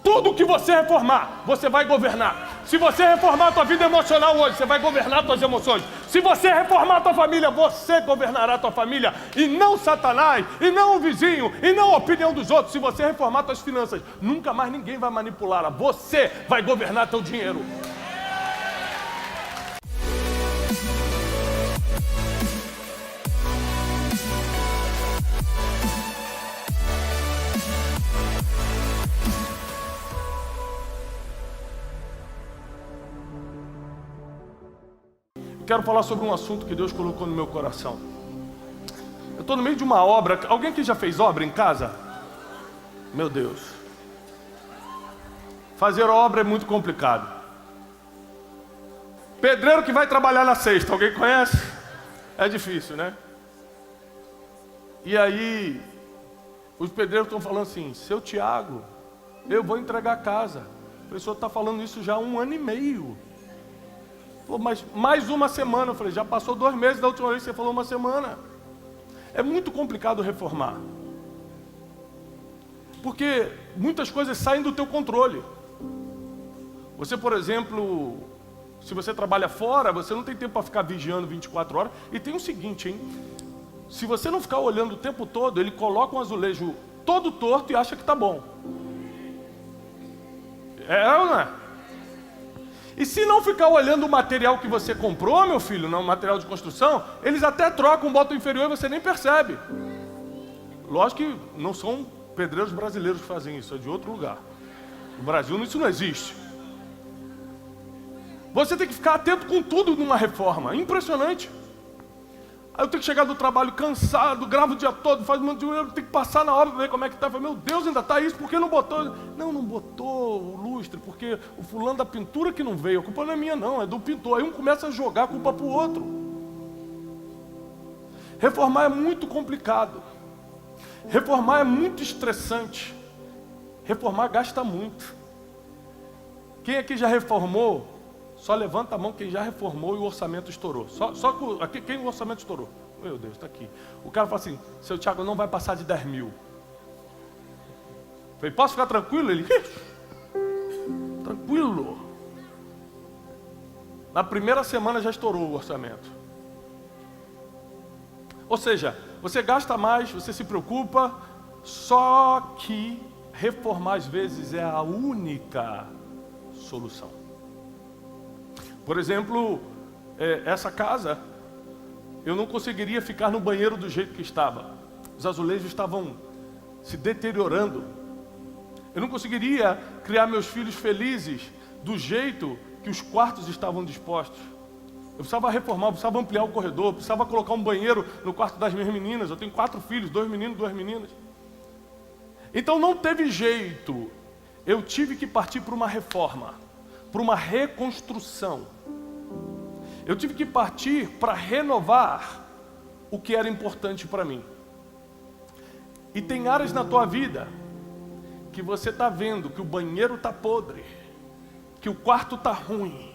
Tudo que você reformar, você vai governar. Se você reformar a tua vida emocional hoje, você vai governar as tuas emoções. Se você reformar a tua família, você governará a tua família. E não Satanás, e não o vizinho, e não a opinião dos outros. Se você reformar as tuas finanças, nunca mais ninguém vai manipulá-la. Você vai governar teu dinheiro. Quero falar sobre um assunto que Deus colocou no meu coração. Eu estou no meio de uma obra. Alguém aqui já fez obra em casa? Meu Deus. Fazer obra é muito complicado. Pedreiro que vai trabalhar na sexta, alguém conhece? É difícil, né? E aí, os pedreiros estão falando assim: seu Tiago, eu vou entregar a casa. O pessoal está falando isso já há 1 ano e meio. Mas mais uma semana. Eu falei, já passou 2 meses da última vez que você falou 1 semana. É muito complicado reformar. Porque muitas coisas saem do teu controle. Você, por exemplo, se você trabalha fora, você não tem tempo para ficar vigiando 24 horas. E tem o seguinte, hein? Se você não ficar olhando o tempo todo, ele coloca um azulejo todo torto e acha que está bom. É ou não é? E se não ficar olhando o material que você comprou, meu filho, não, material de construção, eles até trocam, botam inferior e você nem percebe. Lógico que não são pedreiros brasileiros que fazem isso, é de outro lugar. No Brasil isso não existe. Você tem que ficar atento com tudo numa reforma, impressionante. Aí eu tenho que chegar do trabalho cansado, gravo o dia todo, faz um monte de coisa, eu tenho que passar na obra para ver como é que está. Meu Deus, ainda está isso, por que não botou? Não botou o lustre, porque o fulano da pintura que não veio, a culpa não é minha não, é do pintor. Aí um começa a jogar a culpa para o outro. Reformar é muito complicado. Reformar é muito estressante. Reformar gasta muito. Quem aqui já reformou? Só levanta a mão quem já reformou e o orçamento estourou. Só aqui, quem o orçamento estourou? Meu Deus, está aqui. O cara fala assim, seu Tiago, não vai passar de 10 mil. Eu falei, posso ficar tranquilo? Ele, tranquilo. Na primeira semana já estourou o orçamento. Ou seja, você gasta mais, você se preocupa, só que reformar às vezes é a única solução. Por exemplo, essa casa, eu não conseguiria ficar no banheiro do jeito que estava. Os azulejos estavam se deteriorando. Eu não conseguiria criar meus filhos felizes do jeito que os quartos estavam dispostos. Eu precisava reformar, eu precisava ampliar o corredor, eu precisava colocar um banheiro no quarto das minhas meninas. Eu tenho 4 filhos, 2 meninos, 2 meninas. Então não teve jeito. Eu tive que partir para uma reforma, para uma reconstrução. Eu tive que partir para renovar o que era importante para mim. E tem áreas na tua vida que você está vendo que o banheiro está podre, que o quarto está ruim,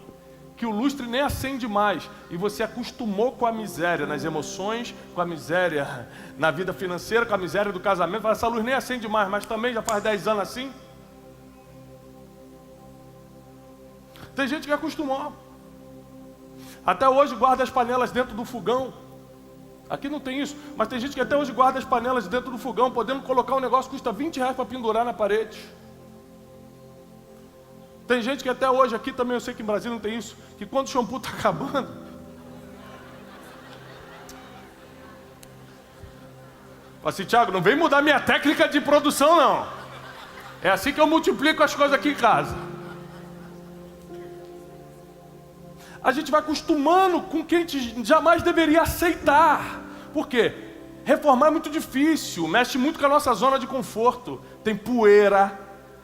que o lustre nem acende mais, e você acostumou com a miséria nas emoções, com a miséria na vida financeira, com a miséria do casamento. Essa luz nem acende mais, mas também já faz 10 anos assim. Tem gente que acostumou. Até hoje guarda as panelas dentro do fogão. Aqui não tem isso, mas tem gente que até hoje guarda as panelas dentro do fogão, podendo colocar um negócio que custa R$20 para pendurar na parede. Tem gente que até hoje, aqui também eu sei que em Brasília não tem isso, que quando o shampoo está acabando, fala assim, Tiago, não vem mudar minha técnica de produção não. É assim que eu multiplico as coisas aqui em casa. A gente vai acostumando com quem a gente jamais deveria aceitar. Por quê? Reformar é muito difícil, mexe muito com a nossa zona de conforto. Tem poeira.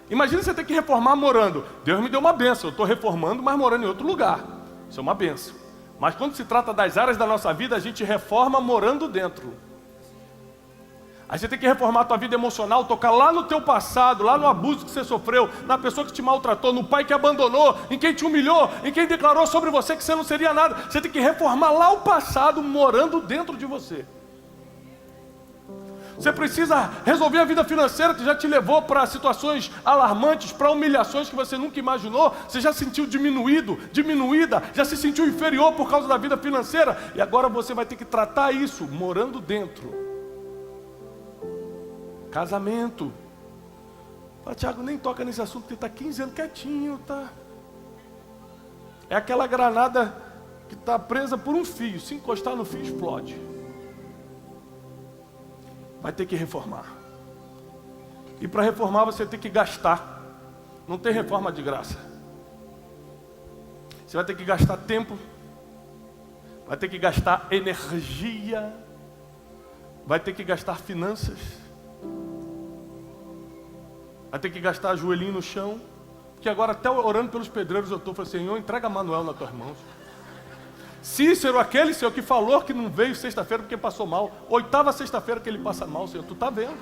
Imagina você ter que reformar morando. Deus me deu uma bênção, eu estou reformando, mas morando em outro lugar. Isso é uma bênção. Mas quando se trata das áreas da nossa vida, a gente reforma morando dentro. Aí você tem que reformar a tua vida emocional, tocar lá no teu passado, lá no abuso que você sofreu, na pessoa que te maltratou, no pai que abandonou, em quem te humilhou, em quem declarou sobre você que você não seria nada. Você tem que reformar lá o passado, morando dentro de você. Você precisa resolver a vida financeira que já te levou para situações alarmantes, para humilhações que você nunca imaginou. Você já se sentiu diminuído, diminuída, já se sentiu inferior por causa da vida financeira. E agora você vai ter que tratar isso morando dentro. Casamento. Fala, Tiago, nem toca nesse assunto porque está 15 anos quietinho, tá? É aquela granada que está presa por um fio. Se encostar no fio, explode. Vai ter que reformar. E para reformar você tem que gastar. Não tem reforma de graça. Você vai ter que gastar tempo. Vai ter que gastar energia. Vai ter que gastar finanças. Vai ter que gastar joelhinho no chão. Porque agora até orando pelos pedreiros eu estou falando, Senhor, entrega Manuel nas tuas mãos. Cícero, aquele Senhor que falou que não veio sexta-feira porque passou mal. 8ª sexta-feira que ele passa mal, Senhor, tu está vendo.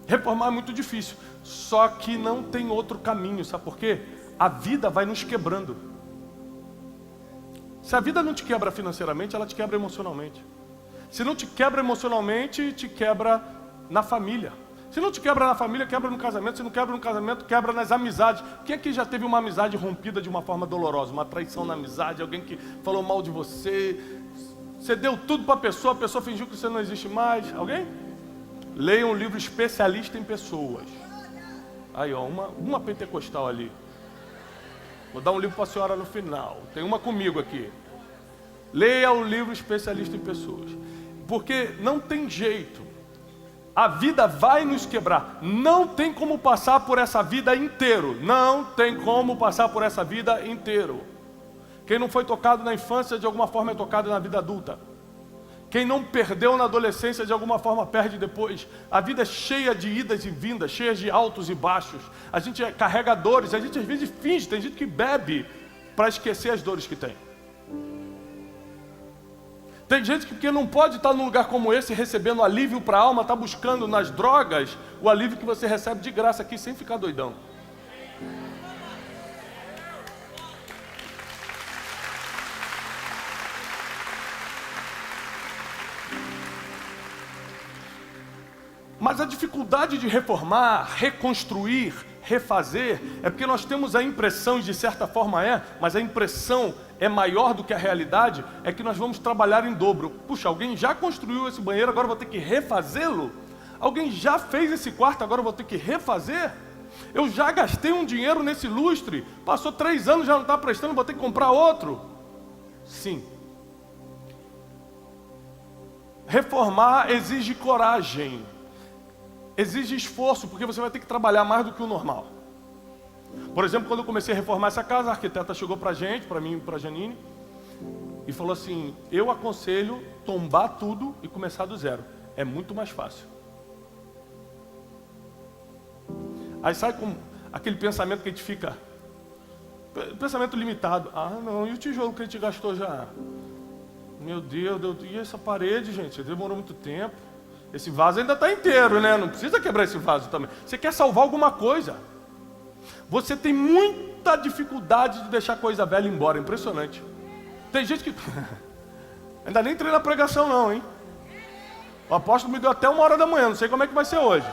Reformar é muito difícil, só que não tem outro caminho, sabe por quê? A vida vai nos quebrando. Se a vida não te quebra financeiramente, ela te quebra emocionalmente. Se não te quebra emocionalmente, te quebra na família. Se não te quebra na família, quebra no casamento. Se não quebra no casamento, quebra nas amizades. Quem aqui já teve uma amizade rompida de uma forma dolorosa? Uma traição na amizade, alguém que falou mal de você. Você deu tudo para a pessoa fingiu que você não existe mais. Alguém? Leia um livro especialista em pessoas. Aí, ó, uma pentecostal ali. Vou dar um livro para a senhora no final. Tem uma comigo aqui. Leia o livro especialista em pessoas. Porque não tem jeito. A vida vai nos quebrar. Não tem como passar por essa vida inteiro. Não tem como passar por essa vida inteiro. Quem não foi tocado na infância, de alguma forma é tocado na vida adulta. Quem não perdeu na adolescência, de alguma forma perde depois. A vida é cheia de idas e vindas, cheia de altos e baixos. A gente é carregadores, a gente às vezes finge. Tem gente que bebe para esquecer as dores que tem. Tem gente que porque não pode estar num lugar como esse recebendo alívio para a alma, está buscando nas drogas o alívio que você recebe de graça aqui sem ficar doidão. Mas a dificuldade de reformar, reconstruir, refazer, é porque nós temos a impressão, e de certa forma mas a impressão é maior do que a realidade, é que nós vamos trabalhar em dobro. Puxa, alguém já construiu esse banheiro, agora eu vou ter que refazê-lo? Alguém já fez esse quarto, agora eu vou ter que refazer? Eu já gastei um dinheiro nesse lustre, passou 3 anos, já não está prestando, vou ter que comprar outro? Sim. Reformar exige coragem. Exige esforço, porque você vai ter que trabalhar mais do que o normal. Por exemplo, quando eu comecei a reformar essa casa, a arquiteta chegou pra gente, para mim e pra Janine, e falou assim, eu aconselho tombar tudo e começar do zero. É muito mais fácil. Aí sai com aquele pensamento que a gente fica, pensamento limitado. Ah não, e o tijolo que a gente gastou já? Meu Deus, e essa parede, gente, demorou muito tempo. Esse vaso ainda está inteiro, né? Não precisa quebrar esse vaso também. Você quer salvar alguma coisa. Você tem muita dificuldade de deixar coisa velha embora. Impressionante. Tem gente que... ainda nem entrei na pregação não, hein? O apóstolo me deu até 1h da manhã. Não sei como é que vai ser hoje.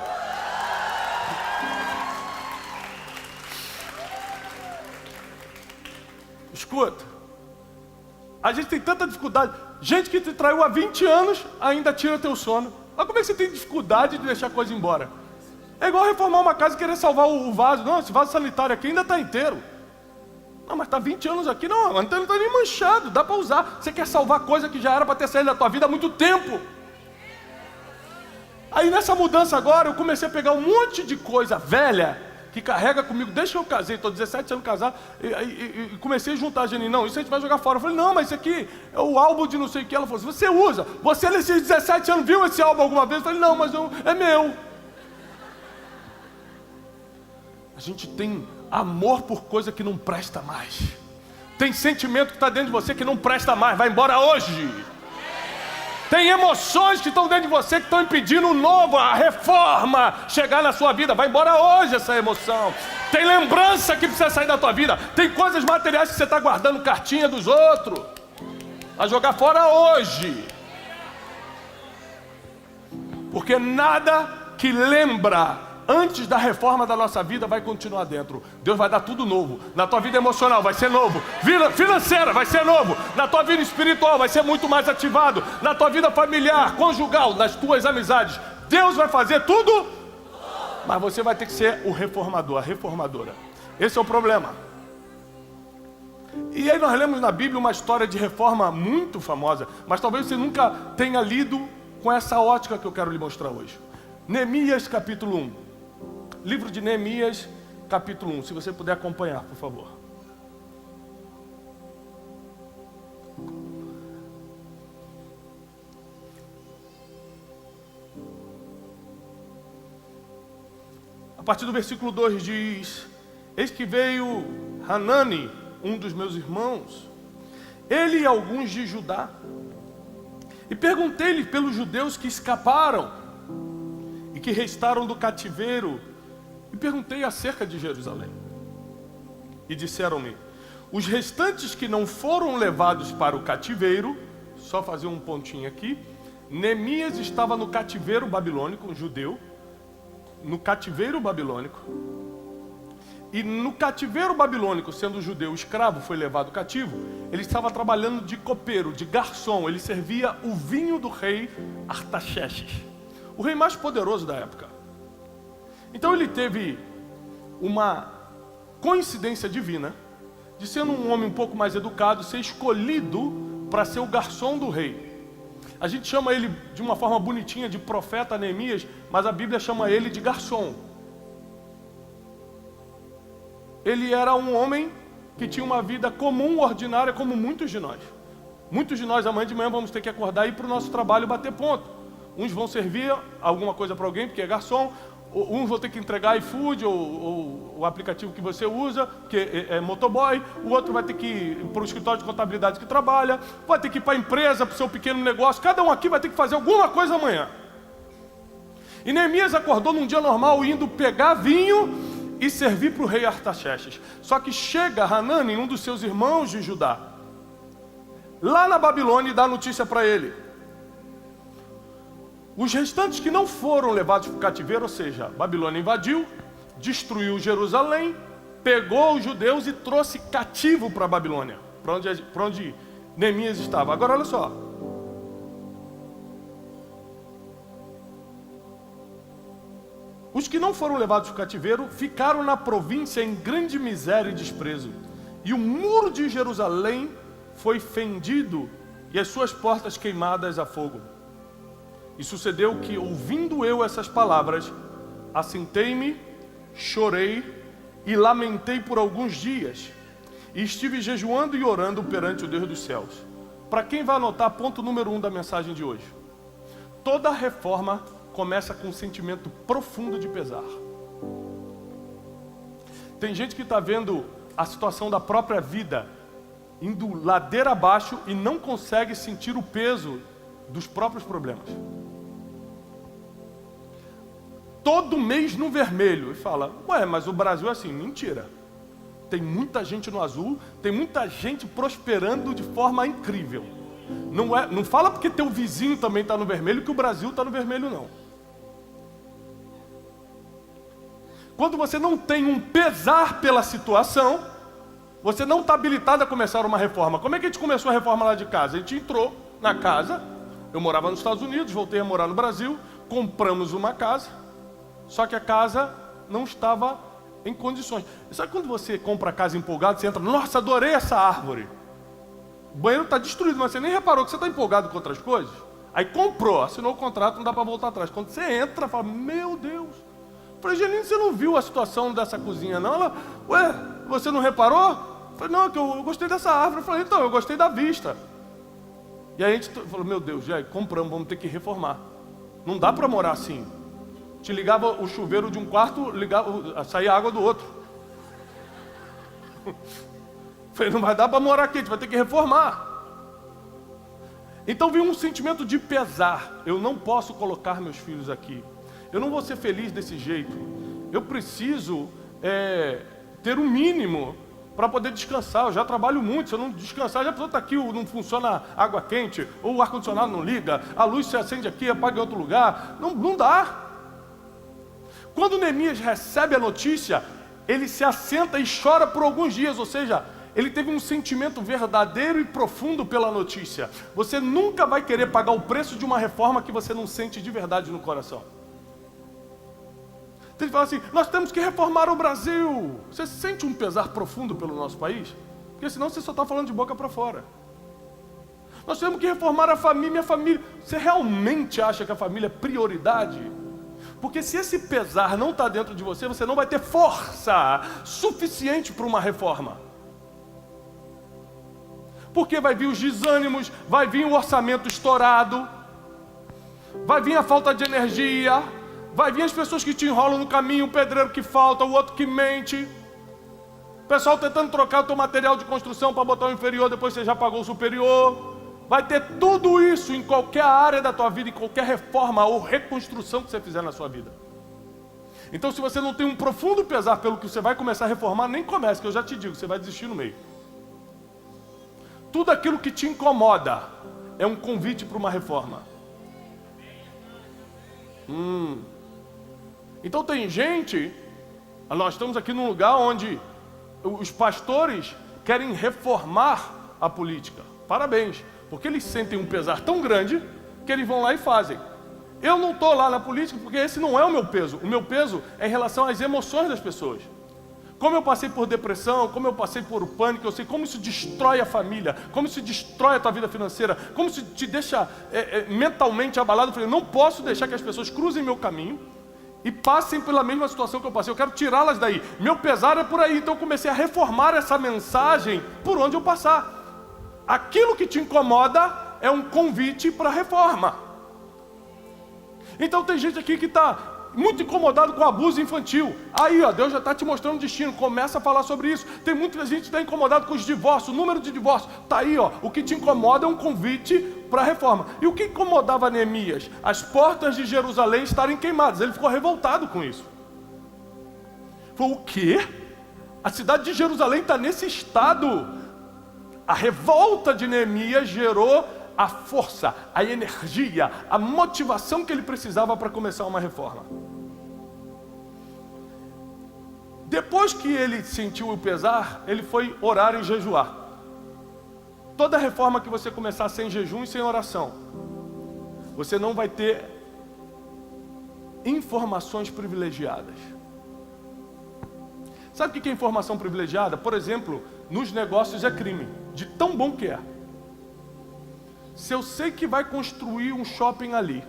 Escuta. A gente tem tanta dificuldade. Gente que te traiu há 20 anos ainda tira teu sono. Olha como é que você tem dificuldade de deixar a coisa embora. É igual reformar uma casa e querer salvar o vaso. Não, esse vaso sanitário aqui ainda está inteiro. Não, mas está 20 anos aqui. Não está nem manchado, dá para usar. Você quer salvar coisa que já era para ter saído da tua vida há muito tempo. Aí nessa mudança agora, eu comecei a pegar um monte de coisa velha que carrega comigo, desde que eu casei, estou 17 anos casado, e comecei a juntar a Janine, não, isso a gente vai jogar fora. Eu falei, não, mas isso aqui é o álbum de não sei o que. Ela falou assim, você usa, você nesses 17 anos viu esse álbum alguma vez? Eu falei, não, mas é meu. A gente tem amor por coisa que não presta mais. Tem sentimento que está dentro de você que não presta mais, vai embora hoje. Tem emoções que estão dentro de você que estão impedindo o novo, a reforma chegar na sua vida. Vai embora hoje essa emoção. Tem lembrança que precisa sair da tua vida. Tem coisas materiais que você está guardando cartinha dos outros. Vai jogar fora hoje. Porque nada que lembra antes da reforma da nossa vida vai continuar dentro. Deus vai dar tudo novo. Na tua vida emocional vai ser novo. Vida financeira vai ser novo. Na tua vida espiritual vai ser muito mais ativado. Na tua vida familiar, conjugal, nas tuas amizades. Deus vai fazer tudo. Mas você vai ter que ser o reformador, a reformadora. Esse é o problema. E aí nós lemos na Bíblia uma história de reforma muito famosa. Mas talvez você nunca tenha lido com essa ótica que eu quero lhe mostrar hoje. Neemias capítulo 1. Livro de Neemias, capítulo 1. Se você puder acompanhar, por favor. A partir do versículo 2 diz: eis que veio Hanani, um dos meus irmãos, ele e alguns de Judá, e perguntei-lhe pelos judeus que escaparam e que restaram do cativeiro, e perguntei acerca de Jerusalém. E disseram-me: os restantes que não foram levados para o cativeiro, só fazer um pontinho aqui, Neemias estava no cativeiro babilônico, um judeu, no cativeiro babilônico, e no cativeiro babilônico, sendo judeu escravo, foi levado cativo, ele estava trabalhando de copeiro, de garçom, ele servia o vinho do rei Artaxerxes, o rei mais poderoso da época. Então ele teve uma coincidência divina de, sendo um homem um pouco mais educado, ser escolhido para ser o garçom do rei. A gente chama ele de uma forma bonitinha de profeta Neemias, mas a Bíblia chama ele de garçom. Ele era um homem que tinha uma vida comum, ordinária, como muitos de nós. Muitos de nós amanhã de manhã vamos ter que acordar e ir para o nosso trabalho bater ponto. Uns vão servir alguma coisa para alguém, porque é garçom. Uns vão ter que entregar iFood ou o aplicativo que você usa, que é motoboy. O outro vai ter que ir para o escritório de contabilidade que trabalha. Vai ter que ir para a empresa, para o seu pequeno negócio. Cada um aqui vai ter que fazer alguma coisa amanhã. E Neemias acordou num dia normal, indo pegar vinho e servir para o rei Artaxerxes. Só que chega Hanani, um dos seus irmãos de Judá, lá na Babilônia, e dá notícia para ele: os restantes que não foram levados para o cativeiro, ou seja, Babilônia invadiu, destruiu Jerusalém, pegou os judeus e trouxe cativo para a Babilônia, para onde Neemias estava. Agora olha só. Os que não foram levados para o cativeiro ficaram na província em grande miséria e desprezo. E o muro de Jerusalém foi fendido e as suas portas queimadas a fogo. E sucedeu que, ouvindo eu essas palavras, assentei-me, chorei e lamentei por alguns dias. E estive jejuando e orando perante o Deus dos céus. Para quem vai anotar, ponto número 1 da mensagem de hoje. Toda reforma começa com um sentimento profundo de pesar. Tem gente que está vendo a situação da própria vida indo ladeira abaixo e não consegue sentir o peso dos próprios problemas. Todo mês no vermelho. E fala: ué, mas o Brasil é assim. Mentira. Tem muita gente no azul, tem muita gente prosperando de forma incrível. Não fala porque teu vizinho também está no vermelho que o Brasil está no vermelho, não. Quando você não tem um pesar pela situação, você não está habilitado a começar uma reforma. Como é que a gente começou a reforma lá de casa? A gente entrou na casa, eu morava nos Estados Unidos, voltei a morar no Brasil, compramos uma casa, só que a casa não estava em condições. Sabe quando você compra a casa empolgado, você entra: nossa, adorei essa árvore. O banheiro está destruído, mas você nem reparou que você está empolgado com outras coisas. Aí comprou, assinou o contrato, não dá para voltar atrás. Quando você entra, fala: meu Deus. Eu falei: Geline, você não viu a situação dessa cozinha não? Ela: ué, você não reparou? Eu falei: não, que eu gostei dessa árvore. Eu falei: então, eu gostei da vista. E aí a gente falou: meu Deus, já compramos, vamos ter que reformar. Não dá para morar assim. Te ligava o chuveiro de um quarto, saía água do outro. Falei: não vai dar para morar aqui, a gente vai ter que reformar. Então veio um sentimento de pesar. Eu não posso colocar meus filhos aqui. Eu não vou ser feliz desse jeito. Eu preciso ter um mínimo para poder descansar. Eu já trabalho muito. Se eu não descansar, já a pessoa está aqui, não funciona a água quente, ou o ar-condicionado não liga, a luz se acende aqui, apaga em outro lugar. Não dá. Quando Neemias recebe a notícia, ele se assenta e chora por alguns dias, ou seja, ele teve um sentimento verdadeiro e profundo pela notícia. Você nunca vai querer pagar o preço de uma reforma que você não sente de verdade no coração. Então ele fala assim, nós temos que reformar o Brasil. Você sente um pesar profundo pelo nosso país? Porque senão você só está falando de boca para fora. Nós temos que reformar a família, minha família. Você realmente acha que a família é prioridade? Porque se esse pesar não está dentro de você, você não vai ter força suficiente para uma reforma. Porque vai vir os desânimos, vai vir o orçamento estourado, vai vir a falta de energia, vai vir as pessoas que te enrolam no caminho, o pedreiro que falta, o outro que mente, o pessoal tentando trocar o teu material de construção para botar o inferior, depois você já pagou o superior. Vai ter tudo isso em qualquer área da tua vida, em qualquer reforma ou reconstrução que você fizer na sua vida. Então se você não tem um profundo pesar pelo que você vai começar a reformar, nem comece, que eu já te digo, você vai desistir no meio. Tudo aquilo que te incomoda é um convite para uma reforma. Então tem gente, nós estamos aqui num lugar onde os pastores querem reformar a política. Parabéns, porque eles sentem um pesar tão grande que eles vão lá e fazem. Eu não estou lá na política porque esse não é o meu peso. O meu peso é em relação às emoções das pessoas. Como eu passei por depressão, como eu passei por pânico, eu sei como isso destrói a família, como isso destrói a tua vida financeira, como isso te deixa mentalmente abalado. Eu falei, não posso deixar que as pessoas cruzem meu caminho e passem pela mesma situação que eu passei. Eu quero tirá-las daí. Meu pesar é por aí. Então eu comecei a reformar essa mensagem por onde eu passar. Aquilo que te incomoda é um convite para a reforma. Então tem gente aqui que está muito incomodado com o abuso infantil. Aí, Deus já está te mostrando o destino. Começa a falar sobre isso. Tem muita gente que está incomodado com os divórcios, o número de divórcios. Está aí, o que te incomoda é um convite para a reforma. E o que incomodava Neemias? As portas de Jerusalém estarem queimadas. Ele ficou revoltado com isso. Falou, o quê? A cidade de Jerusalém está nesse estado. A revolta de Neemias gerou a força, a energia, a motivação que ele precisava para começar uma reforma. Depois que ele sentiu o pesar, ele foi orar e jejuar. Toda reforma que você começar sem jejum e sem oração, você não vai ter informações privilegiadas. Sabe o que é informação privilegiada? Por exemplo, nos negócios é crime, de tão bom que é. Se eu sei que vai construir um shopping ali,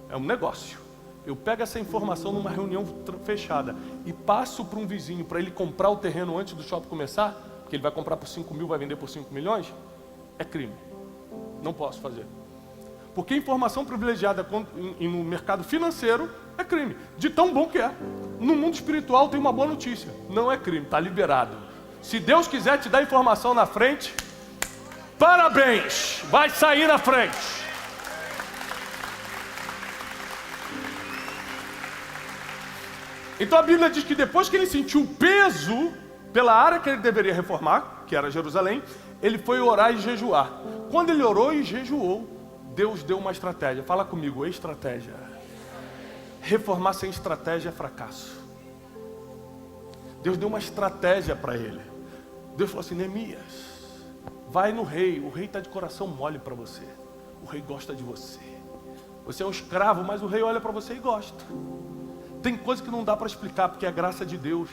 é um negócio. Eu pego essa informação numa reunião fechada e passo para um vizinho para ele comprar o terreno antes do shopping começar, porque ele vai comprar por 5 mil, vai vender por 5 milhões, é crime. Não posso fazer. Porque informação privilegiada no mercado financeiro é crime, de tão bom que é. No mundo espiritual tem uma boa notícia, não é crime, está liberado. Se Deus quiser te dar informação na frente, parabéns, vai sair na frente. Então a Bíblia diz que depois que ele sentiu o peso pela área que ele deveria reformar, que era Jerusalém, ele foi orar e jejuar. Quando ele orou e jejuou, Deus deu uma estratégia. Fala comigo, estratégia. Reformar sem estratégia é fracasso. Deus deu uma estratégia para ele. Deus falou assim, Neemias, vai no rei, o rei está de coração mole para você. O rei gosta de você. Você é um escravo, mas o rei olha para você e gosta. Tem coisa que não dá para explicar, porque é a graça de Deus.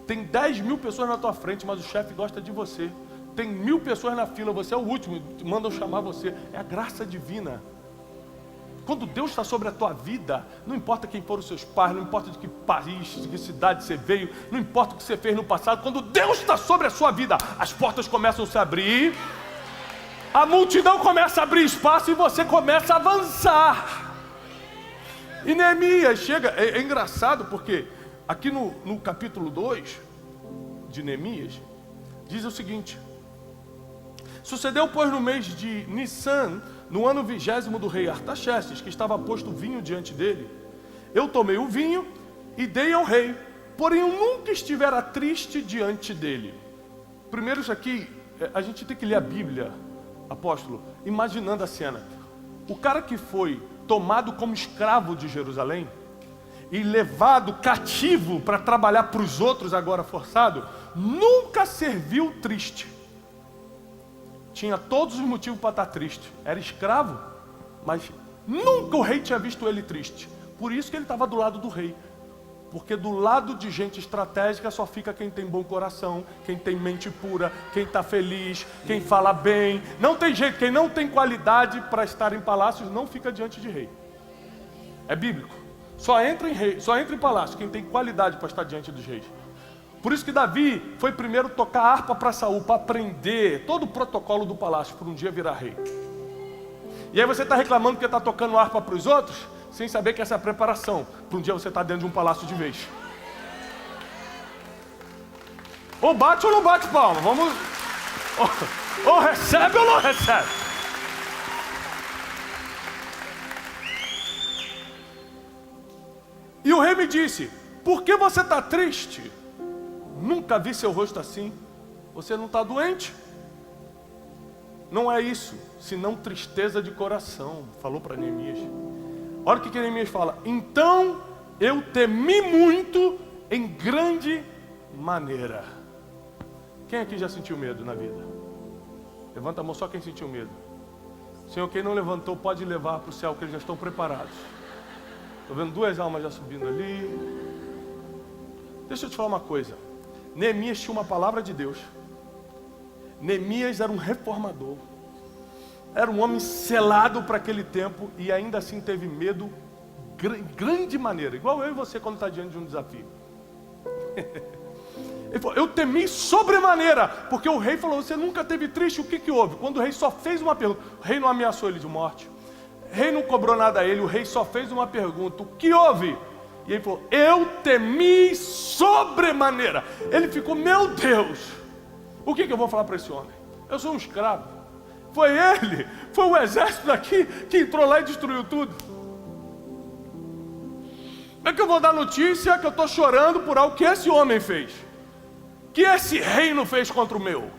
Tem 10 mil pessoas na tua frente, mas o chefe gosta de você. Tem 1000 pessoas na fila, você é o último, mandam chamar você. É a graça divina. Quando Deus está sobre a tua vida, não importa quem foram os seus pais, não importa de que país, de que cidade você veio, não importa o que você fez no passado, quando Deus está sobre a sua vida, as portas começam a se abrir, a multidão começa a abrir espaço e você começa a avançar. E Neemias chega, é engraçado porque aqui no capítulo 2 de Neemias, diz o seguinte: Sucedeu, pois, no mês de Nissan, no ano 20º do rei Artaxerxes, que estava posto vinho diante dele, eu tomei o vinho e dei ao rei, porém eu nunca estivera triste diante dele. Primeiro isso aqui, a gente tem que ler a Bíblia, apóstolo, imaginando a cena. O cara que foi tomado como escravo de Jerusalém e levado cativo para trabalhar para os outros, agora forçado, nunca serviu triste. Tinha todos os motivos para estar triste. Era escravo, mas nunca o rei tinha visto ele triste. Por isso que ele estava do lado do rei. Porque do lado de gente estratégica só fica quem tem bom coração, quem tem mente pura, quem está feliz, quem fala bem. Não tem jeito, quem não tem qualidade para estar em palácios não fica diante de rei. É bíblico. Só entra em palácio quem tem qualidade para estar diante dos reis. Por isso que Davi foi primeiro tocar harpa para Saul, para aprender todo o protocolo do palácio, para um dia virar rei. E aí você está reclamando que está tocando harpa para os outros, sem saber que essa é a preparação, para um dia você estar dentro de um palácio de vez. Ou bate ou não bate palma, vamos... Ou recebe ou não recebe. E o rei me disse, por que você está triste? Nunca vi seu rosto assim. Você não está doente? Não é isso, senão tristeza de coração. Falou para Neemias. Olha o que Neemias fala. Então eu temi muito em grande maneira. Quem aqui já sentiu medo na vida? Levanta a mão só quem sentiu medo. Senhor, quem não levantou pode levar para o céu, que eles já estão preparados. Estou vendo 2 almas já subindo ali. Deixa eu te falar uma coisa. Neemias tinha uma palavra de Deus. Neemias era um reformador. Era um homem selado para aquele tempo e ainda assim teve medo grande maneira. Igual eu e você quando está diante de um desafio. Ele falou, eu temi sobremaneira, porque o rei falou, você nunca teve triste, o que houve? Quando o rei só fez uma pergunta, o rei não ameaçou ele de morte. O rei não cobrou nada a ele, o rei só fez uma pergunta, o que houve? E ele falou, eu temi sobremaneira. Ele ficou, meu Deus, o que eu vou falar para esse homem? Eu sou um escravo. Foi ele, foi o exército daqui que entrou lá e destruiu tudo. É que eu vou dar notícia que eu estou chorando por algo que esse homem fez, que esse reino fez contra o meu.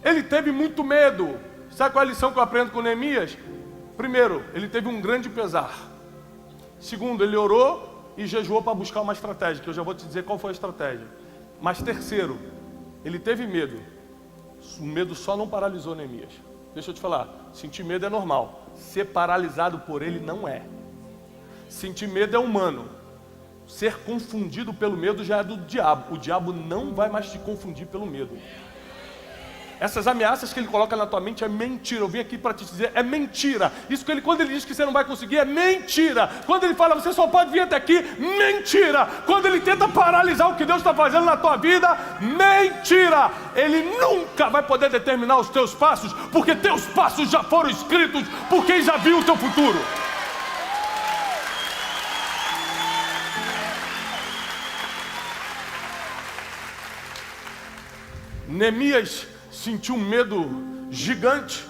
Ele teve muito medo. Sabe qual é a lição que eu aprendo com Neemias? Primeiro, ele teve um grande pesar. Segundo, ele orou e jejuou para buscar uma estratégia, que eu já vou te dizer qual foi a estratégia. Mas terceiro, ele teve medo. O medo só não paralisou Neemias. Deixa eu te falar, sentir medo é normal. Ser paralisado por ele não é. Sentir medo é humano. Ser confundido pelo medo já é do diabo. O diabo não vai mais te confundir pelo medo. Essas ameaças que ele coloca na tua mente é mentira. Eu vim aqui para te dizer, é mentira. Isso que quando ele diz que você não vai conseguir, é mentira. Quando ele fala, você só pode vir até aqui, mentira. Quando ele tenta paralisar o que Deus está fazendo na tua vida, mentira. Ele nunca vai poder determinar os teus passos, porque teus passos já foram escritos por quem já viu o teu futuro. Neemias sentiu um medo gigante,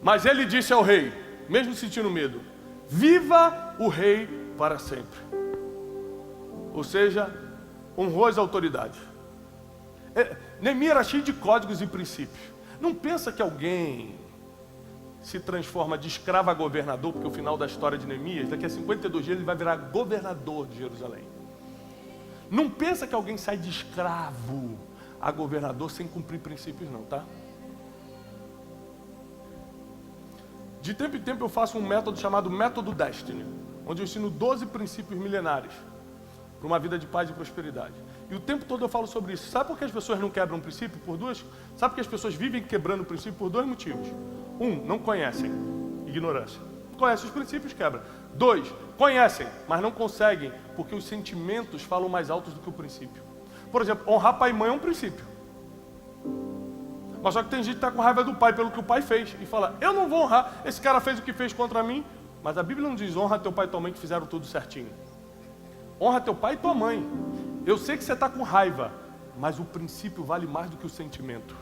mas ele disse ao rei, mesmo sentindo medo, viva o rei para sempre. Ou seja, honrou as autoridades. Neemias era cheio de códigos e princípios. Não pensa que alguém se transforma de escravo a governador, porque o final da história de Neemias, daqui a 52 dias ele vai virar governador de Jerusalém. Não pensa que alguém sai de escravo a governador sem cumprir princípios não, tá? De tempo em tempo eu faço um método chamado Método Destiny, onde eu ensino 12 princípios milenares para uma vida de paz e prosperidade. E o tempo todo eu falo sobre isso. Sabe por que as pessoas não quebram o princípio? Sabe por que as pessoas vivem quebrando o princípio? Por 2 motivos. 1, não conhecem, ignorância. Conhecem os princípios, quebra. 2, conhecem, mas não conseguem, porque os sentimentos falam mais altos do que o princípio. Por exemplo, honrar pai e mãe é um princípio. Mas só que tem gente que está com raiva do pai pelo que o pai fez e fala, eu não vou honrar, esse cara fez o que fez contra mim. Mas a Bíblia não diz, honra teu pai e tua mãe que fizeram tudo certinho. Honra teu pai e tua mãe. Eu sei que você está com raiva, mas o princípio vale mais do que o sentimento.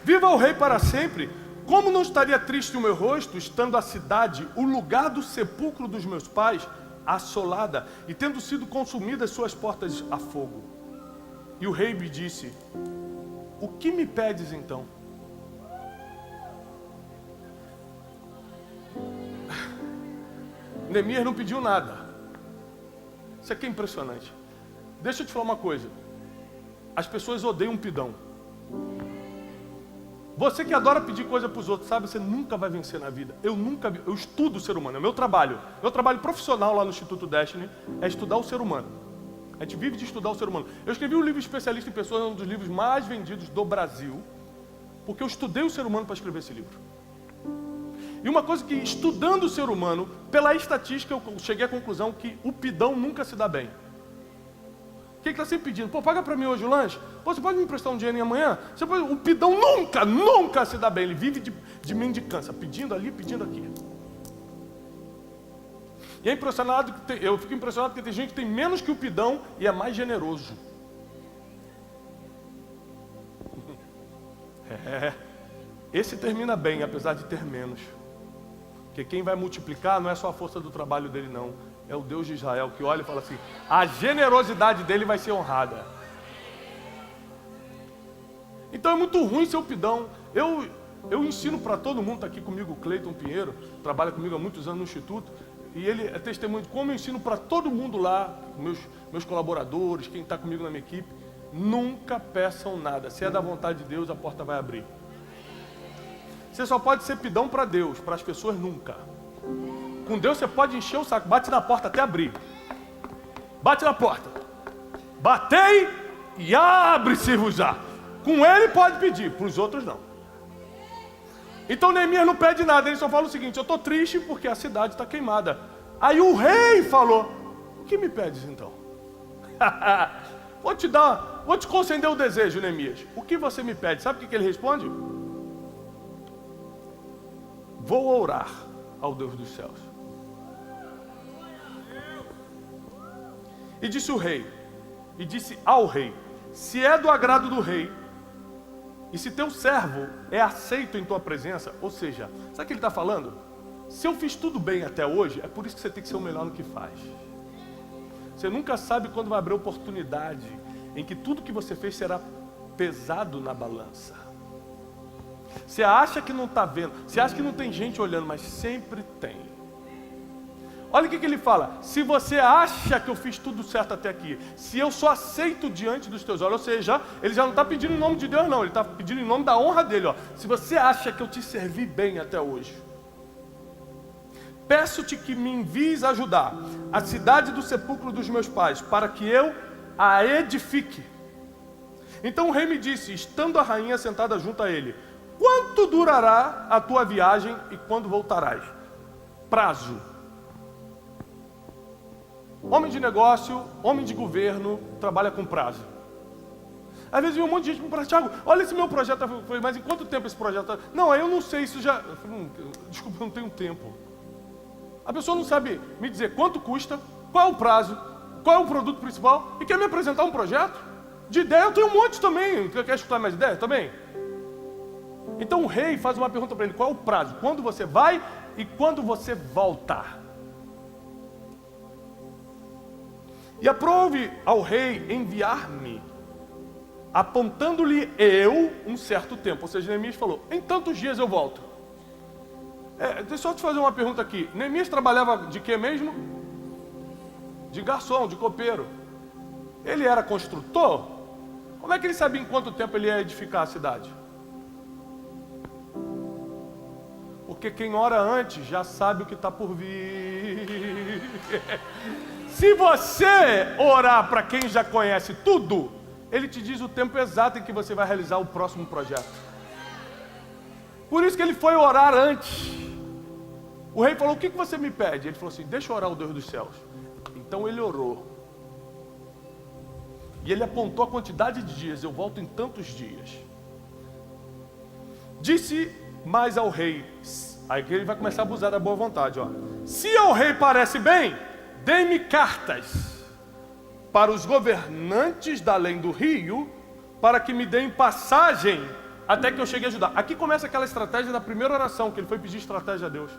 Viva o rei para sempre! Como não estaria triste o meu rosto, estando a cidade, o lugar do sepulcro dos meus pais, assolada, e tendo sido consumidas suas portas a fogo? E o rei me disse: o que me pedes então? Neemias não pediu nada. Isso aqui é impressionante. Deixa eu te falar uma coisa. As pessoas odeiam um pidão. Você que adora pedir coisa para os outros, sabe, você nunca vai vencer na vida. Eu estudo o ser humano, é o meu trabalho. Meu trabalho profissional lá no Instituto Destiny é estudar o ser humano. A gente vive de estudar o ser humano. Eu escrevi um livro especialista em pessoas, um dos livros mais vendidos do Brasil, porque eu estudei o ser humano para escrever esse livro. E uma coisa que, estudando o ser humano, pela estatística, eu cheguei à conclusão que o pidão nunca se dá bem. Quem está sempre pedindo? Pô, paga para mim hoje o lanche? Pô, você pode me emprestar um dinheiro amanhã? O pidão nunca se dá bem. Ele vive de mendicância, pedindo ali, pedindo aqui. E é impressionado, eu fico impressionado porque tem gente que tem menos que o pidão e é mais generoso. Esse termina bem, apesar de ter menos. Porque quem vai multiplicar não é só a força do trabalho dele, não. É o Deus de Israel que olha e fala assim: a generosidade dele vai ser honrada. Então é muito ruim ser o pidão. Eu ensino para todo mundo, está aqui comigo o Cleiton Pinheiro, trabalha comigo há muitos anos no Instituto, e ele é testemunho de como eu ensino para todo mundo lá, meus colaboradores, quem está comigo na minha equipe: nunca peçam nada. Se é da vontade de Deus, a porta vai abrir. Você só pode ser pidão para Deus, para as pessoas nunca. Com Deus você pode encher o saco, bate na porta até abrir. Bate na porta. Batei e abre-se-vos-á. Com ele pode pedir, para os outros não. Então Neemias não pede nada, ele só fala o seguinte: eu estou triste porque a cidade está queimada. Aí o rei falou: o que me pedes então? Vou te conceder o desejo, Neemias. O que você me pede? Sabe o que ele responde? Vou orar ao Deus dos céus. E disse ao rei: se é do agrado do rei, e se teu servo é aceito em tua presença, ou seja, sabe o que ele está falando? Se eu fiz tudo bem até hoje, é por isso que você tem que ser o melhor no que faz. Você nunca sabe quando vai abrir oportunidade em que tudo que você fez será pesado na balança. Você acha que não está vendo, você acha que não tem gente olhando, mas sempre tem. Olha o que ele fala: se você acha que eu fiz tudo certo até aqui, se eu sou aceito diante dos teus olhos, ou seja, ele já não está pedindo em nome de Deus não, ele está pedindo em nome da honra dele, ó. Se você acha que eu te servi bem até hoje, peço-te que me envies ajudar a cidade do sepulcro dos meus pais, para que eu a edifique. Então o rei me disse, estando a rainha sentada junto a ele: quanto durará a tua viagem e quando voltarás? Prazo. Homem de negócio, homem de governo, trabalha com prazo. Às vezes vem um monte de gente me fala: Thiago, olha esse meu projeto. Eu falei: mas em quanto tempo esse projeto? Não, aí eu não sei, isso já... Eu falei: desculpa, eu não tenho tempo. A pessoa não sabe me dizer quanto custa, qual é o prazo, qual é o produto principal, e quer me apresentar um projeto? De ideia eu tenho um monte também. Quer escutar mais ideia também? Então o rei faz uma pergunta para ele: qual é o prazo? Quando você vai e quando você volta? E aprove ao rei enviar-me, apontando-lhe eu um certo tempo. Ou seja, Neemias falou: em tantos dias eu volto. Deixa eu só te fazer uma pergunta aqui. Neemias trabalhava de quê mesmo? De garçom, de copeiro. Ele era construtor? Como é que ele sabia em quanto tempo ele ia edificar a cidade? Porque quem ora antes já sabe o que está por vir. Se você orar para quem já conhece tudo, ele te diz o tempo exato em que você vai realizar o próximo projeto. Por isso que ele foi orar antes. O rei falou: o que você me pede? Ele falou assim: deixa eu orar ao Deus dos céus. Então ele orou. E ele apontou a quantidade de dias: eu volto em tantos dias. Disse mais ao rei, aí que ele vai começar a abusar da boa vontade, ó: se ao rei parece bem, dê-me cartas para os governantes da além do rio, para que me deem passagem Até que eu cheguei a ajudar. Aqui começa aquela estratégia da primeira oração, que ele foi pedir estratégia a Deus.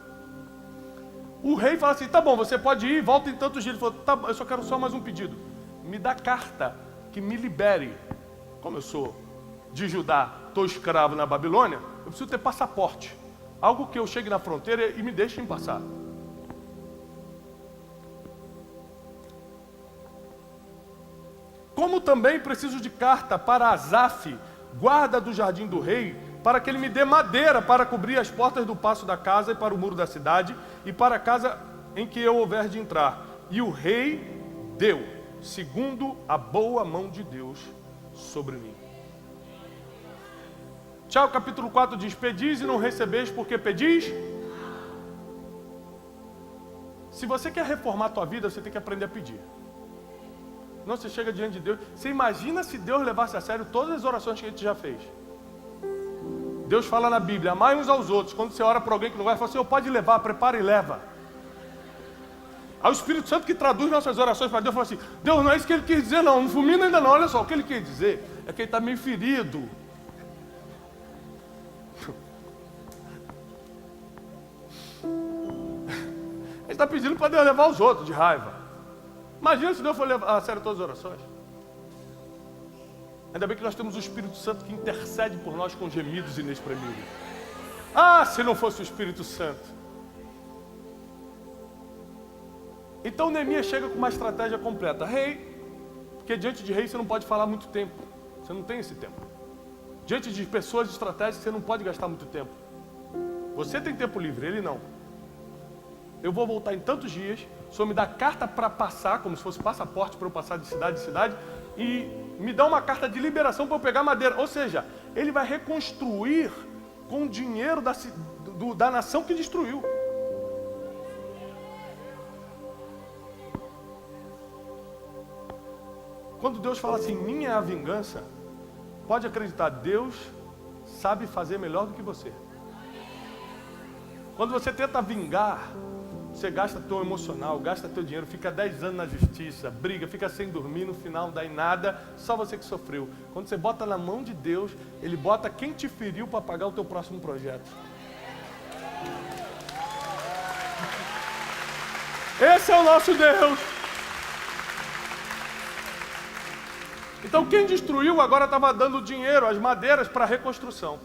O rei fala assim, tá bom, você pode ir, volta em tantos dias. Ele falou, tá, eu só quero só mais um pedido. Me dá carta que me libere. Como eu sou de Judá, estou escravo na Babilônia, eu preciso ter passaporte. Algo que eu chegue na fronteira e me deixem passar. Como também preciso de carta para Asaf, guarda do jardim do rei, para que ele me dê madeira para cobrir as portas do paço da casa e para o muro da cidade e para a casa em que eu houver de entrar. E o rei deu, segundo a boa mão de Deus sobre mim. Tiago capítulo 4 diz, pedis e não recebeis porque pedis. Se você quer reformar a tua vida, você tem que aprender a pedir. Não, você chega diante de Deus. Você imagina se Deus levasse a sério todas as orações que a gente já fez. Deus fala na Bíblia, amai uns aos outros. Quando você ora para alguém que não vai, fala assim, pode levar, prepara e leva. Aí o Espírito Santo que traduz nossas orações para Deus, fala assim, Deus, não é isso que ele quis dizer não, não fulmina ainda não, olha só, o que ele quer dizer é que ele está meio ferido. Ele está pedindo para Deus levar os outros de raiva. Imagina se Deus for levar a sério todas as orações. Ainda bem que nós temos o Espírito Santo que intercede por nós com gemidos inexprimíveis. Ah, se não fosse o Espírito Santo. Então Neemias chega com uma estratégia completa. Rei, porque diante de rei você não pode falar muito tempo. Você não tem esse tempo. Diante de pessoas estratégicas você não pode gastar muito tempo. Você tem tempo livre, ele não. Eu vou voltar em tantos dias, o senhor me dá carta para passar, como se fosse passaporte para eu passar de cidade em cidade, e me dá uma carta de liberação para eu pegar madeira. Ou seja, ele vai reconstruir com o dinheiro da nação que destruiu. Quando Deus fala assim, minha é a vingança, pode acreditar, Deus sabe fazer melhor do que você. Quando você tenta vingar, você gasta teu emocional, gasta teu dinheiro, fica 10 anos na justiça, briga, fica sem dormir, no final não dá em nada, só você que sofreu. Quando você bota na mão de Deus, Ele bota quem te feriu para pagar o teu próximo projeto. Esse é o nosso Deus. Então quem destruiu agora estava dando dinheiro, as madeiras para a reconstrução.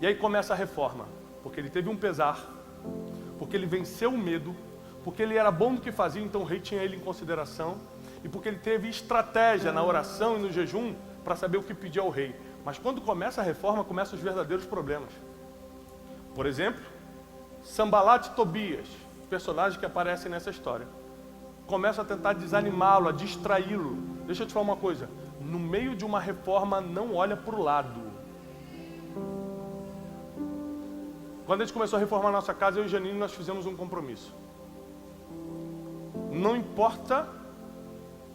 E aí começa a reforma, porque ele teve um pesar, porque ele venceu o medo, porque ele era bom no que fazia, então o rei tinha ele em consideração, e porque ele teve estratégia na oração e no jejum para saber o que pedir ao rei. Mas quando começa a reforma, começam os verdadeiros problemas. Por exemplo, Sanbalat e Tobias, personagens que aparecem nessa história, começam a tentar desanimá-lo, a distraí-lo. Deixa eu te falar uma coisa, no meio de uma reforma não olha para o lado. Quando a gente começou a reformar a nossa casa, eu e Janine, nós fizemos um compromisso. Não importa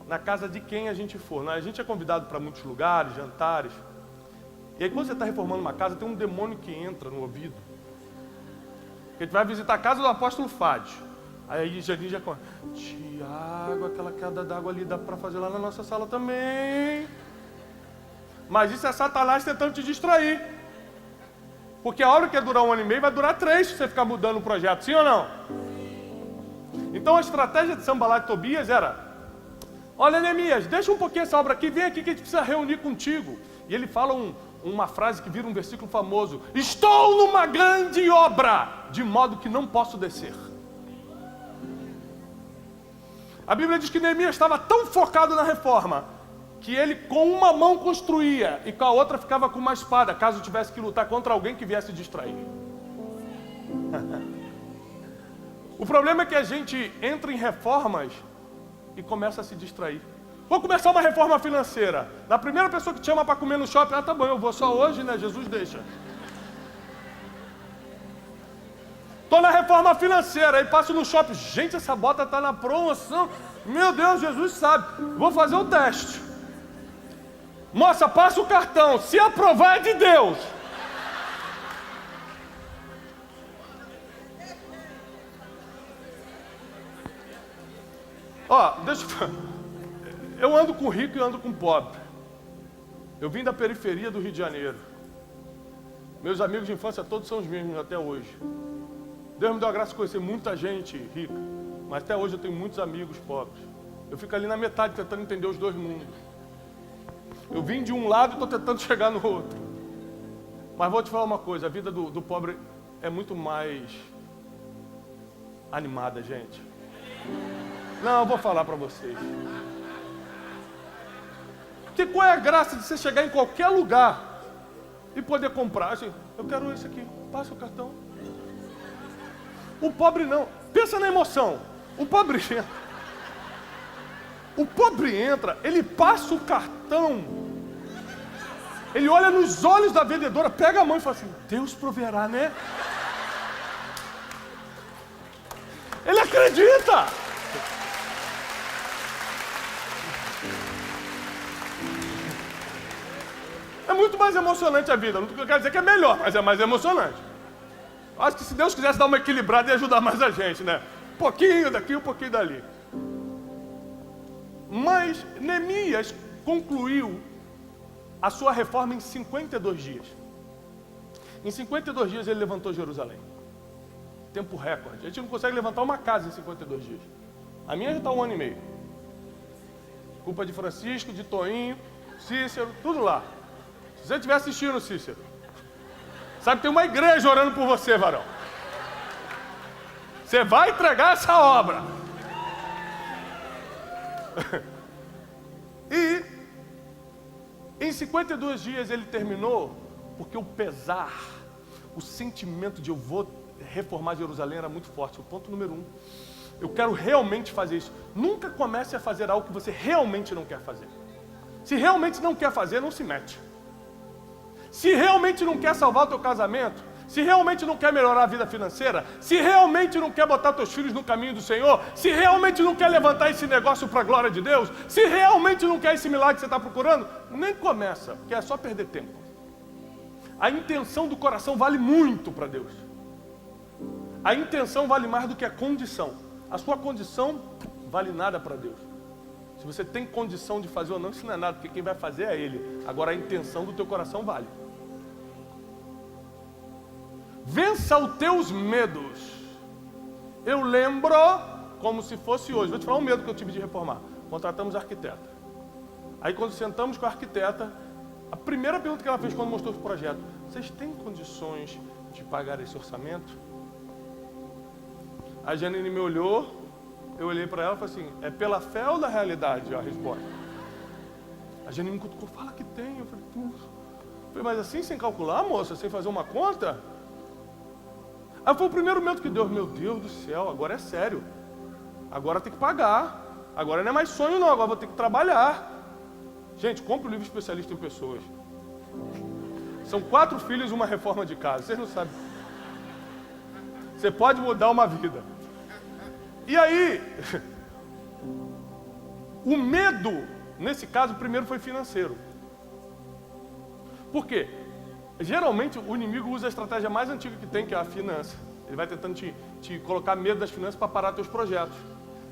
na casa de quem a gente for, né? A gente é convidado para muitos lugares, jantares. E aí quando você está reformando uma casa, tem um demônio que entra no ouvido. A gente vai visitar a casa do apóstolo Fádio. Aí Janine já conta, Tiago, aquela queda d'água ali dá para fazer lá na nossa sala também. Mas isso é Satanás tentando te distrair. Porque a obra que ia durar 1 ano e meio vai durar 3 se você ficar mudando o projeto, sim ou não? Então a estratégia de Sanbalat e Tobias era, olha Neemias, deixa um pouquinho essa obra aqui, vem aqui que a gente precisa reunir contigo. E ele fala uma frase que vira um versículo famoso, estou numa grande obra, de modo que não posso descer. A Bíblia diz que Neemias estava tão focado na reforma, que ele com uma mão construía e com a outra ficava com uma espada, caso tivesse que lutar contra alguém que viesse distrair. O problema é que a gente entra em reformas e começa a se distrair. Vou começar uma reforma financeira. Na primeira pessoa que te chama para comer no shopping, tá bom, eu vou só hoje, né? Jesus deixa. Estou na reforma financeira, aí passo no shopping, gente, essa bota está na promoção. Meu Deus, Jesus sabe. Vou fazer o teste. Moça, passa o cartão. Se aprovar é de Deus. Ó, deixa eu... Eu ando com rico e ando com pobre. Eu vim da periferia do Rio de Janeiro. Meus amigos de infância todos são os mesmos até hoje. Deus me deu a graça de conhecer muita gente rica, mas até hoje eu tenho muitos amigos pobres. Eu fico ali na metade tentando entender os dois mundos. Eu vim de um lado e estou tentando chegar no outro. Mas vou te falar uma coisa, a vida do pobre é muito mais animada, gente. Não, eu vou falar para vocês. Porque qual é a graça de você chegar em qualquer lugar e poder comprar? Assim, eu quero esse aqui, passa o cartão. O pobre não. Pensa na emoção. O pobre entra, ele passa o cartão, ele olha nos olhos da vendedora, pega a mão e fala assim, Deus proverá, né? Ele acredita! É muito mais emocionante a vida. Não quero dizer que é melhor, mas é mais emocionante. Acho que se Deus quisesse dar uma equilibrada, ia ajudar mais a gente, né? Um pouquinho daqui, um pouquinho dali. Mas Neemias concluiu a sua reforma em 52 dias. Em 52 dias ele levantou Jerusalém. Tempo recorde. A gente não consegue levantar uma casa em 52 dias. A minha já está 1 ano e meio. Culpa de Francisco, de Toinho, Cícero, tudo lá. Se você estiver assistindo, Cícero, sabe que tem uma igreja orando por você, varão. Você vai entregar essa obra. E em 52 dias ele terminou, porque o pesar, o sentimento de eu vou reformar Jerusalém era muito forte. O ponto número 1, eu quero realmente fazer isso. Nunca comece a fazer algo que você realmente não quer fazer. Se realmente não quer fazer, não se mete. Se realmente não quer salvar o teu casamento, se realmente não quer melhorar a vida financeira, se realmente não quer botar teus filhos no caminho do Senhor, se realmente não quer levantar esse negócio para a glória de Deus, se realmente não quer esse milagre que você está procurando, nem começa, porque é só perder tempo. A intenção do coração vale muito para Deus. A intenção vale mais do que a condição. A sua condição vale nada para Deus. Se você tem condição de fazer ou não, isso não é nada, porque quem vai fazer é Ele. Agora a intenção do teu coração vale. Vença os teus medos. Eu lembro como se fosse hoje. Vou te falar um medo que eu tive de reformar. Contratamos a arquiteta. Aí quando sentamos com a arquiteta, a primeira pergunta que ela fez quando mostrou o projeto: vocês têm condições de pagar esse orçamento? A Janine me olhou, eu olhei para ela e falei assim: é pela fé ou da realidade a resposta? A Janine me cutucou, fala que tem. Eu falei, mas assim, sem calcular, moça, sem fazer uma conta? Aí foi o primeiro medo que Deus, meu Deus do céu, agora é sério. Agora tem que pagar. Agora não é mais sonho não, agora vou ter que trabalhar. Gente, compre o livro especialista em pessoas. São 4 filhos e uma reforma de casa, vocês não sabem. Você pode mudar uma vida. E aí, o medo, nesse caso, primeiro foi financeiro. Por quê? Geralmente o inimigo usa a estratégia mais antiga que tem, que é a finança. Ele vai tentando te colocar medo das finanças para parar teus projetos.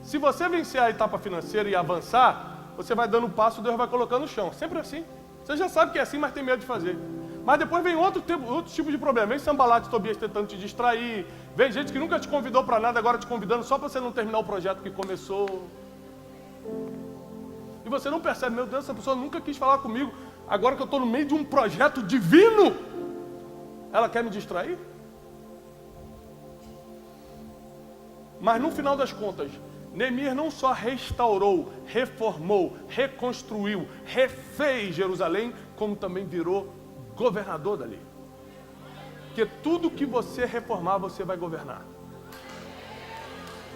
Se você vencer a etapa financeira e avançar, você vai dando um passo, Deus vai colocando no chão. Sempre assim. Você já sabe que é assim, mas tem medo de fazer. Mas depois vem outro tipo de problema. Vem Sambalat, Tobias tentando te distrair. Vem gente que nunca te convidou para nada, agora te convidando só para você não terminar o projeto que começou. E você não percebe, meu Deus, essa pessoa nunca quis falar comigo. Agora que eu estou no meio de um projeto divino, ela quer me distrair? Mas no final das contas, Neemias não só restaurou, reformou, reconstruiu, refez Jerusalém, como também virou governador dali. Porque tudo que você reformar, você vai governar.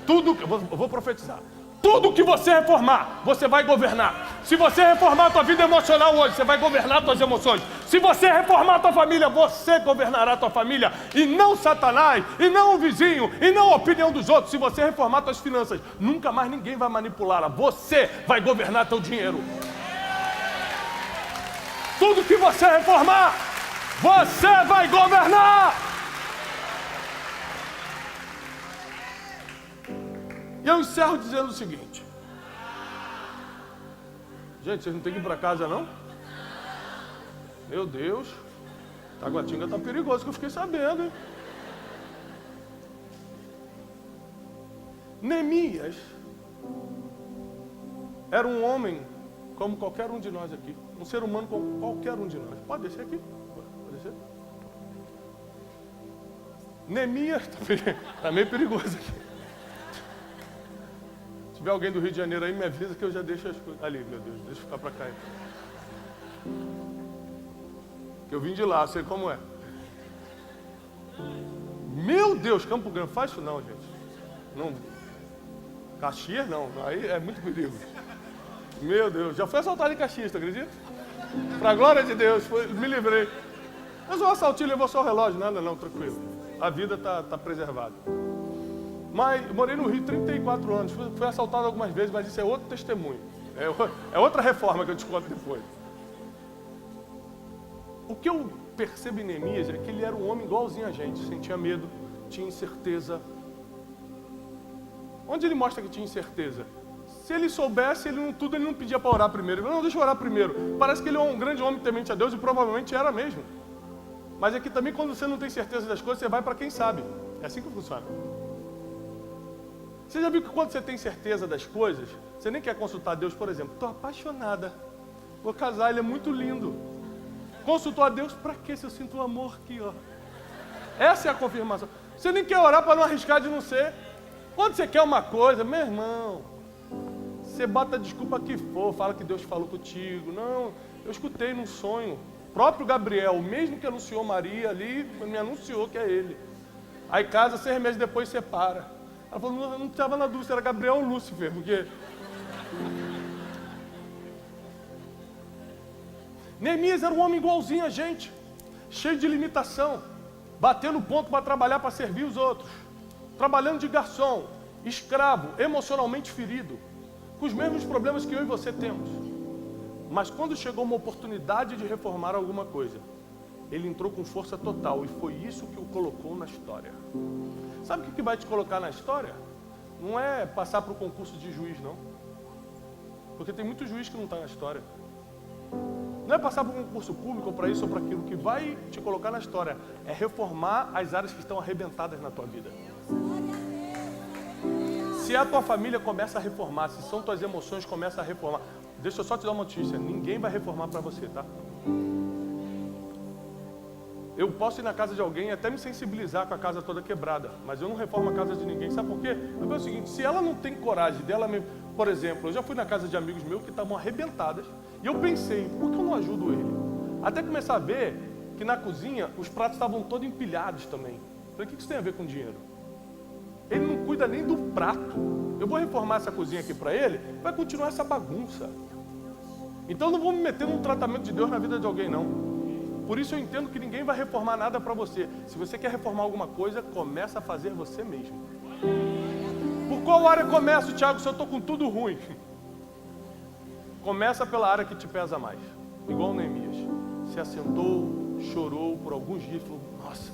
Tudo, eu vou profetizar. Tudo que você reformar, você vai governar. Se você reformar a tua vida emocional hoje, você vai governar as tuas emoções. Se você reformar a tua família, você governará a tua família. E não Satanás, e não o vizinho, e não a opinião dos outros. Se você reformar as tuas finanças, nunca mais ninguém vai manipulá-la. Você vai governar teu dinheiro. Tudo que você reformar, você vai governar. E eu encerro dizendo o seguinte. Gente, vocês não têm que ir para casa, não? Meu Deus, Taguatinga tá perigoso, que eu fiquei sabendo, hein? Neemias era um homem como qualquer um de nós aqui. Um ser humano como qualquer um de nós. Pode descer aqui? Pode descer? Neemias tá meio perigoso aqui. Se tiver alguém do Rio de Janeiro aí, me avisa que eu já deixo as coisas. Ali, meu Deus, deixa eu ficar pra cá aí. Que eu vim de lá, sei como é. Meu Deus, Campo Grande, faz isso não, gente. Não. Caxias não, aí é muito perigo. Meu Deus, já fui assaltado em Caxias, tu acredita? Pra glória de Deus, me livrei. Mas o assaltinho levou só o relógio, nada não, tranquilo. A vida tá preservada. Mas morei no Rio 34 anos, fui assaltado algumas vezes, mas isso é outro testemunho. É outra reforma que eu te conto depois. O que eu percebo em Neemias é que ele era um homem igualzinho a gente, sentia medo, tinha incerteza. Onde ele mostra que tinha incerteza? Se ele soubesse, ele não pedia para orar primeiro. Ele não, deixa eu orar primeiro. Parece que ele é um grande homem temente a Deus e provavelmente era mesmo. Mas é que também quando você não tem certeza das coisas, você vai para quem sabe. É assim que funciona. Você já viu que quando você tem certeza das coisas, você nem quer consultar Deus, por exemplo. Estou apaixonada. Vou casar, ele é muito lindo. Consultou a Deus, para quê se eu sinto um amor aqui, ó? Essa é a confirmação. Você nem quer orar para não arriscar de não ser. Quando você quer uma coisa, meu irmão, você bota a desculpa que for, fala que Deus falou contigo. Não, eu escutei num sonho. O próprio Gabriel, o mesmo que anunciou Maria ali, me anunciou que é ele. Aí casa, 6 meses depois separa. Ela falou, não estava na dúvida, era Gabriel ou Lúcifer, porque... Neemias era um homem igualzinho a gente, cheio de limitação, batendo ponto para trabalhar, para servir os outros, trabalhando de garçom, escravo, emocionalmente ferido, com os mesmos problemas que eu e você temos. Mas quando chegou uma oportunidade de reformar alguma coisa, ele entrou com força total e foi isso que o colocou na história. Sabe o que vai te colocar na história? Não é passar para o concurso de juiz, não. Porque tem muito juiz que não está na história. Não é passar por um concurso público ou para isso ou para aquilo. O que vai te colocar na história é reformar as áreas que estão arrebentadas na tua vida. Se a tua família começa a reformar, se são tuas emoções começam a reformar, deixa eu só te dar uma notícia, ninguém vai reformar para você, tá? Eu posso ir na casa de alguém e até me sensibilizar com a casa toda quebrada, mas eu não reformo a casa de ninguém. Sabe por quê? Porque é o seguinte, se ela não tem coragem dela mesmo... Por exemplo, eu já fui na casa de amigos meus que estavam arrebentadas e eu pensei, por que eu não ajudo ele? Até começar a ver que na cozinha os pratos estavam todos empilhados também. Falei, o que isso tem a ver com dinheiro? Ele não cuida nem do prato. Eu vou reformar essa cozinha aqui para ele, vai continuar essa bagunça. Então não vou me meter num tratamento de Deus na vida de alguém, não. Por isso eu entendo que ninguém vai reformar nada para você. Se você quer reformar alguma coisa, começa a fazer você mesmo. Por qual área começo, Thiago, se eu estou com tudo ruim? Começa pela área que te pesa mais. Igual o Neemias. Se assentou, chorou por alguns dias, falou, nossa,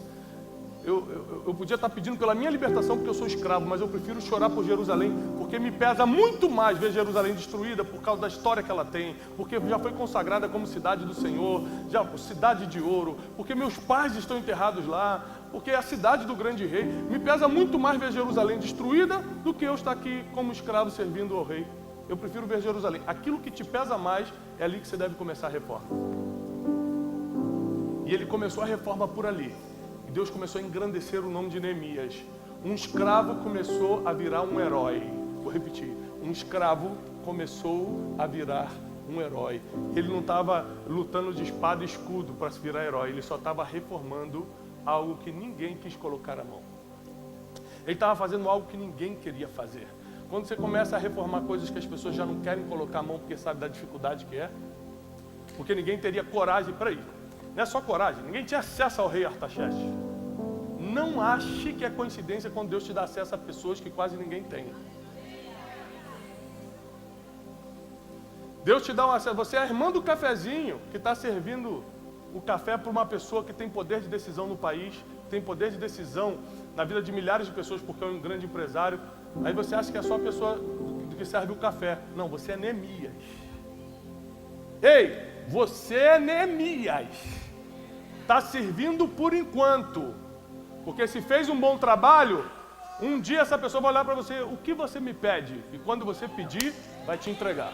eu podia estar pedindo pela minha libertação porque eu sou escravo, mas eu prefiro chorar por Jerusalém, porque me pesa muito mais ver Jerusalém destruída por causa da história que ela tem, porque já foi consagrada como cidade do Senhor, já cidade de ouro, porque meus pais estão enterrados lá, porque é a cidade do grande rei. Me pesa muito mais ver Jerusalém destruída do que eu estar aqui como escravo servindo ao rei. Eu prefiro ver Jerusalém. Aquilo que te pesa mais é ali que você deve começar a reforma. E ele começou a reforma por ali. E Deus começou a engrandecer o nome de Neemias. Um escravo começou a virar um herói. Vou repetir. Um escravo começou a virar um herói. Ele não estava lutando de espada e escudo para se virar herói. Ele só estava reformando algo que ninguém quis colocar a mão. Ele estava fazendo algo que ninguém queria fazer. Quando você começa a reformar coisas que as pessoas já não querem colocar a mão porque sabe da dificuldade que é, porque ninguém teria coragem para ir. Não é só coragem, ninguém tinha acesso ao rei Artaxerxes. Não ache que é coincidência quando Deus te dá acesso a pessoas que quase ninguém tem. Deus te dá um acesso, você é a irmã do cafezinho que está servindo o café para uma pessoa que tem poder de decisão no país, tem poder de decisão na vida de milhares de pessoas porque é um grande empresário. Aí você acha que é só a pessoa que serve o café. Não, você é Neemias. Ei, Você é Neemias. Está servindo por enquanto. Porque se fez um bom trabalho, um dia essa pessoa vai olhar para você, o que você me pede? E quando você pedir, vai te entregar.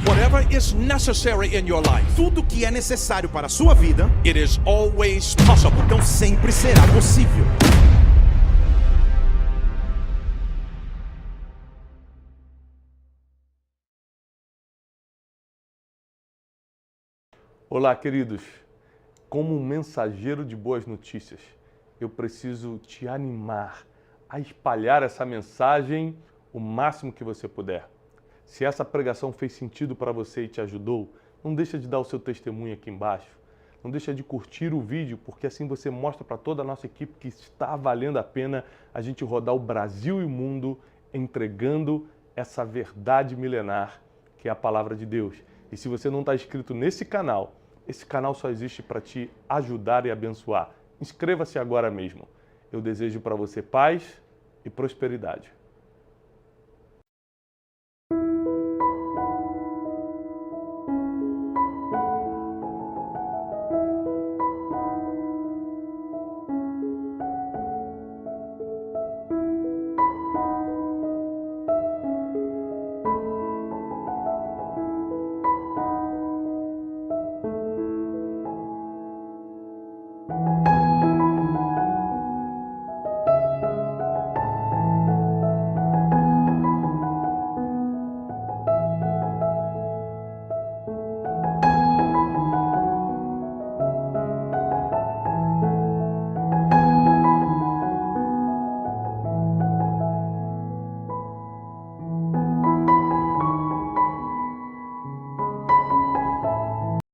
Whatever is necessary in your life, Tudo que é necessário para a sua vida, it is always possible. então sempre será possível. Olá, queridos. Como um mensageiro de boas notícias, eu preciso te animar a espalhar essa mensagem o máximo que você puder. Se essa pregação fez sentido para você e te ajudou, não deixa de dar o seu testemunho aqui embaixo. Não deixa de curtir o vídeo, porque assim você mostra para toda a nossa equipe que está valendo a pena a gente rodar o Brasil e o mundo entregando essa verdade milenar que é a palavra de Deus. E se você não está inscrito nesse canal, esse canal só existe para te ajudar e abençoar. Inscreva-se agora mesmo. Eu desejo para você paz e prosperidade.